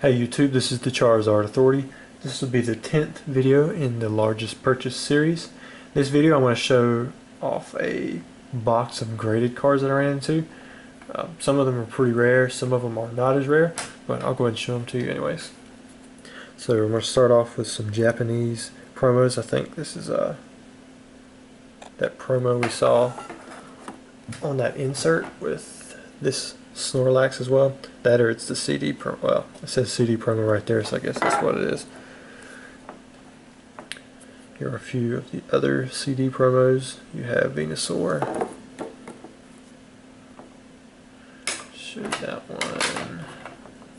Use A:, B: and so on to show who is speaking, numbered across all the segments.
A: Hey YouTube, this is the Charizard Authority. This will be the 10th video in the largest purchase series. This video I want to show off a box of graded cards that I ran into. Some of them are pretty rare, some of them are not as rare, but I'll go ahead and show them to you anyways. So we're going to start off with some Japanese promos. I think this is that promo we saw on that insert with this Snorlax as well. That or it's the CD promo. Well, it says CD promo right there, so I guess that's what it is. Here are a few of the other CD promos. You have Venusaur. Show that one.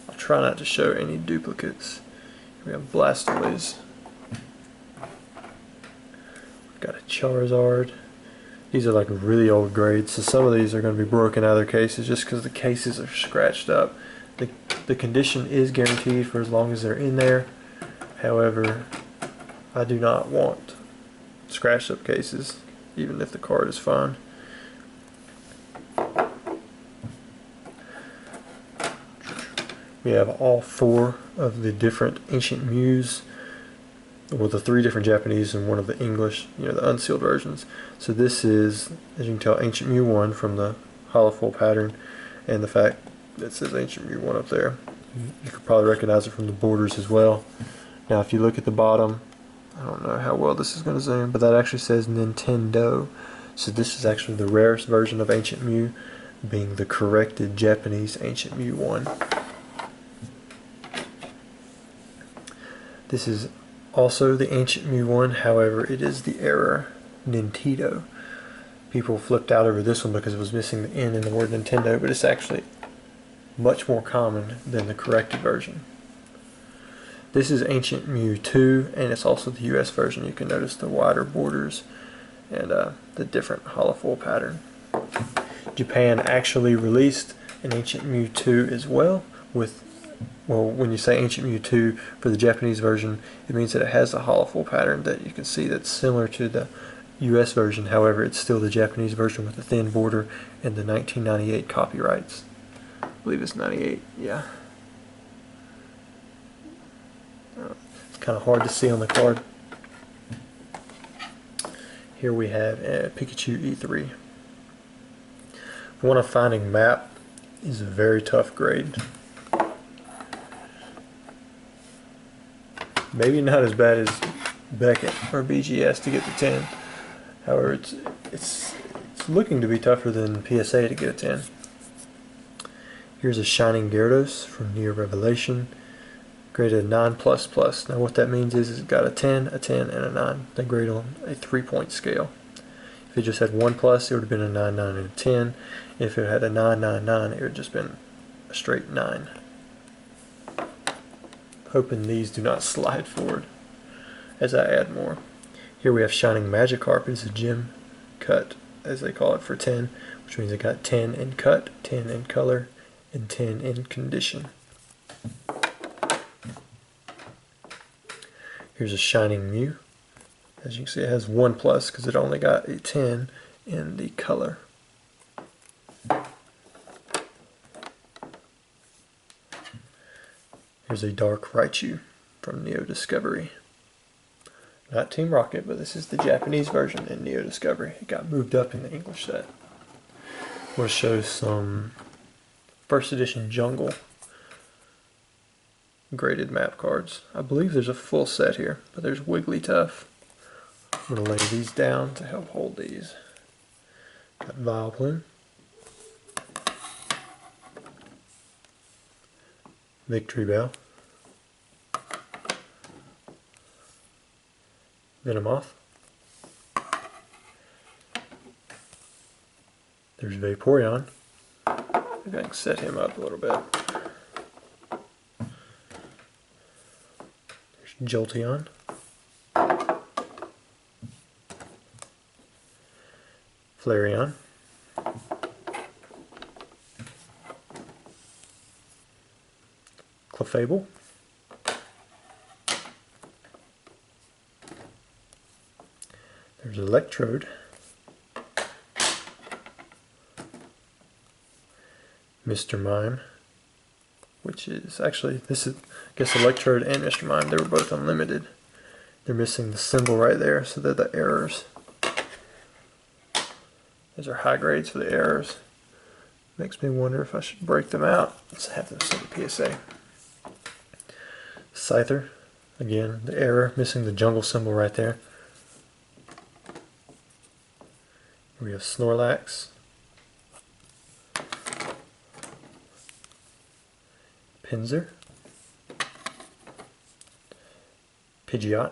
A: I'll try not to show any duplicates. We have Blastoise. We've got a Charizard. These are like really old grades, so some of these are going to be broken out of their cases just because the cases are scratched up. The condition is guaranteed for as long as they're in there. However, I do not want scratched up cases, even if the card is fine. We have all four of the different Ancient Mews. Well, the three different Japanese and one of the English, the unsealed versions. So this is, as you can tell, Ancient Mew 1 from the hollow foil pattern, and the fact that it says Ancient Mew 1 up there. You could probably recognize it from the borders as well. Now if you look at the bottom, I don't know how well this is going to zoom, but that actually says Nintendo. So this is actually the rarest version of Ancient Mew, being the corrected Japanese Ancient Mew 1. This is also the Ancient Mew 1, however, it is the error Nintendo. People flipped out over this one because it was missing the N in the word Nintendo, but it's actually much more common than the corrected version. This is Ancient Mew 2, and it's also the US version. You can notice the wider borders and the different hollow foil pattern. Japan actually released an Ancient Mew 2 as well with, well, when you say Ancient Mew 2 for the Japanese version, it means that it has a hollow foil pattern that you can see that's similar to the US version. However, it's still the Japanese version with the thin border and the 1998 copyrights. I believe it's 98, yeah. It's kind of hard to see on the card. Here we have a Pikachu E3. One of finding map is a very tough grade. Maybe not as bad as Beckett or BGS to get to 10. However, it's looking to be tougher than PSA to get a 10. Here's a Shining Gyarados from Neo Revelation, graded a 9++. Now what that means is it's got a 10, a 10, and a 9. They grade on a 3-point scale. If it just had 1+, it would have been a 9, 9, and a 10. If it had a 9, 9, 9, it would have just been a straight 9. Hoping these do not slide forward as I add more. Here we have Shining Magikarp. It's a gem cut, as they call it, for 10, which means it got 10 in cut, 10 in color, and 10 in condition. Here's a Shining Mew. As you can see, it has 1+ because it only got a 10 in the color. Here's a Dark Raichu from Neo Discovery. Not Team Rocket, but this is the Japanese version in Neo Discovery. It got moved up in the English set. We'll show some first edition Jungle graded map cards. I believe there's a full set here, but there's Wigglytuff. I'm going to lay these down to help hold these. Got Vileplume, Victory Bell, Venomoth, there's Vaporeon. Maybe I can set him up a little bit. There's Jolteon, Flareon, Clefable, there's Electrode, Mr. Mime, which which is actually, this is, I guess, Electrode and Mr. Mime, they were both unlimited. They're missing the symbol right there, so they're the errors. Those are high grades for the errors. Makes me wonder if I should break them out. Let's have them send a PSA. Scyther, again, the error, missing the jungle symbol right there. We have Snorlax, Pinsir, Pidgeot,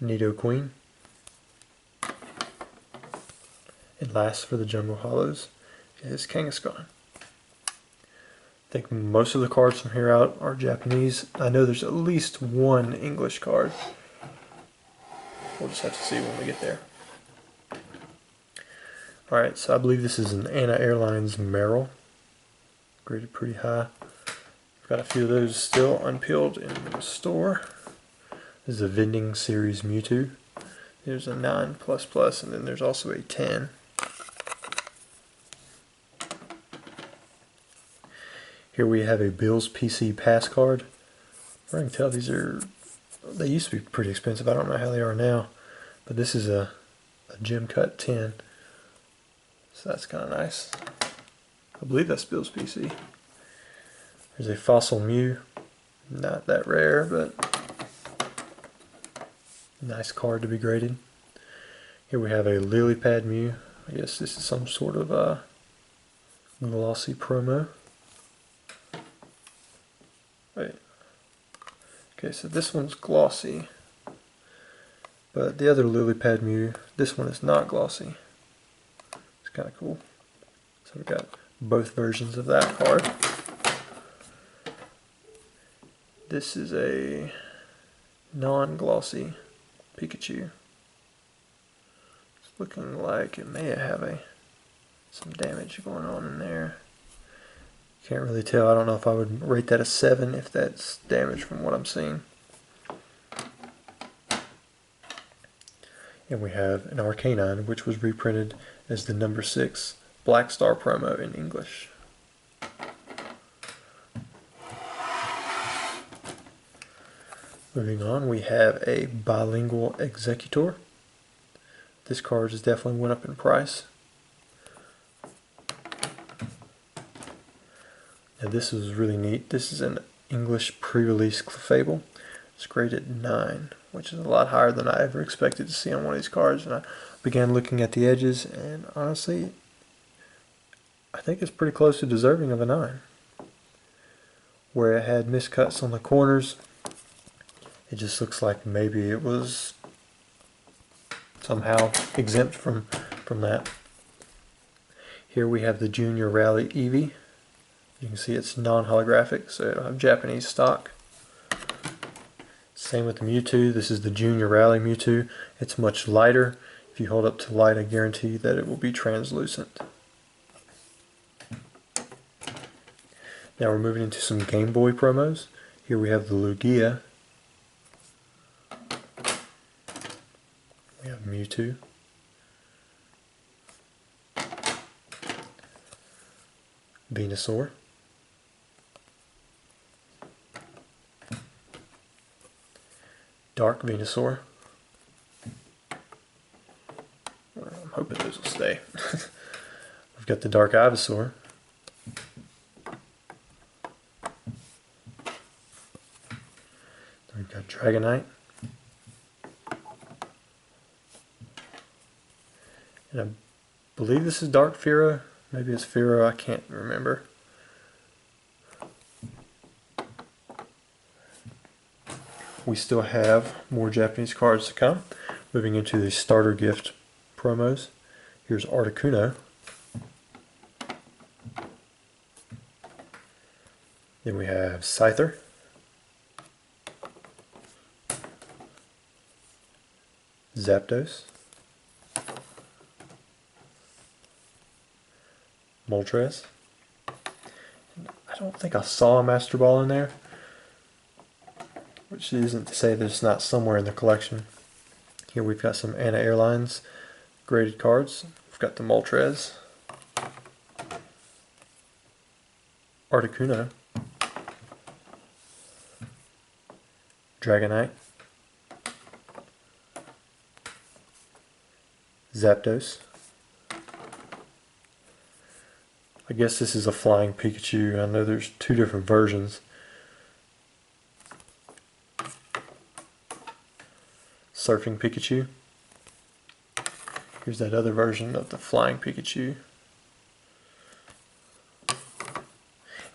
A: Nidoqueen, and last for the Jungle Hollows is Kangaskhan. I think most of the cards from here out are Japanese. I know there's at least one English card. We'll just have to see when we get there. Alright, so I believe this is an Anna Airlines Meryl. Graded pretty high. I've got a few of those still unpeeled in the store. This is a Vending Series Mewtwo. There's a 9++, and then there's also a 10. Here we have a Bill's PC Pass card. I can tell these are, they used to be pretty expensive. I don't know how they are now. But this is a gem cut 10. So that's kind of nice. I believe that's Bill's PC. There's a Fossil Mew. Not that rare, but nice card to be graded. Here we have a Lily Pad Mew. I guess this is some sort of glossy promo. Wait. Okay, so this one's glossy, but the other Lily Pad Mew, this one is not glossy. It's kind of cool. So we've got both versions of that card. This is a non-glossy Pikachu. It's looking like it may have some damage going on in there. Can't really tell. I don't know if I would rate that a 7 if that's damage from what I'm seeing. And we have an Arcanine, which was reprinted as the number 6 Black Star promo in English. Moving on, we have a Bilingual Executor. This card has definitely went up in price. Now this is really neat. This is an English pre-release Clefable. It's graded 9, which is a lot higher than I ever expected to see on one of these cards. And I began looking at the edges, and honestly, I think it's pretty close to deserving of a 9. Where it had miscuts on the corners, it just looks like maybe it was somehow exempt from that. Here we have the Junior Rally Eevee. You can see it's non-holographic, so it'll have Japanese stock. Same with the Mewtwo. This is the Junior Rally Mewtwo. It's much lighter. If you hold up to light, I guarantee that it will be translucent. Now we're moving into some Gameboy promos. Here we have the Lugia. We have Mewtwo. Venusaur. Dark Venusaur. I'm hoping those will stay. We've got the Dark Ivysaur. We've got Dragonite. And I believe this is Dark Fearow. Maybe it's Fearow, I can't remember. We still have more Japanese cards to come. Moving into the starter gift promos. Here's Articuno. Then we have Scyther. Zapdos. Moltres. I don't think I saw a Master Ball in there, which isn't to say that it's not somewhere in the collection. Here we've got some Anna Airlines graded cards. We've got the Moltres. Articuno, Dragonite, Zapdos. I guess this is a flying Pikachu. I know there's two different versions. Surfing Pikachu. Here's that other version of the flying Pikachu.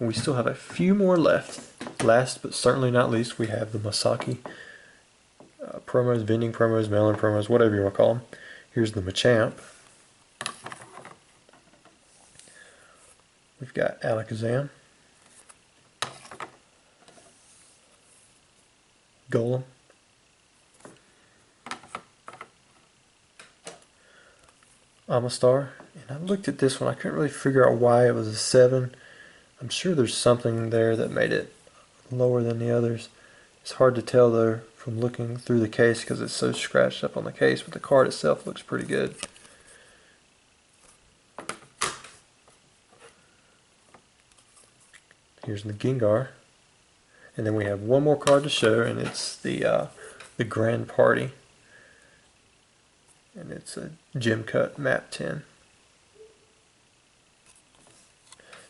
A: And we still have a few more left. Last but certainly not least, we have the Maskai promos, vending promos, mail-in promos, whatever you want to call them. Here's the Machamp. We've got Alakazam, Golem, Amistar. And I looked at this one, I couldn't really figure out why it was a 7. I'm sure there's something there that made it lower than the others. It's hard to tell though from looking through the case because it's so scratched up on the case, but the card itself looks pretty good. Here's the Gengar. And then we have one more card to show, and it's the Grand Party. And it's a Gem Cut Map 10.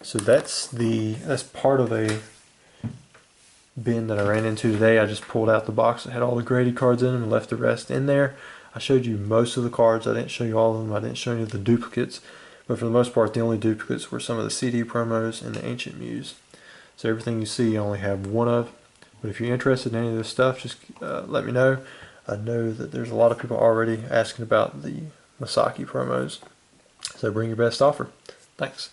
A: So that's part of a bin that I ran into today. I just pulled out the box that had all the graded cards in them and left the rest in there. I showed you most of the cards. I didn't show you all of them. I didn't show any of the duplicates. But for the most part, the only duplicates were some of the CD promos and the Ancient Mews. So everything you see, you only have one of. But if you're interested in any of this stuff, just let me know. I know that there's a lot of people already asking about the Maskai promos. So bring your best offer. Thanks.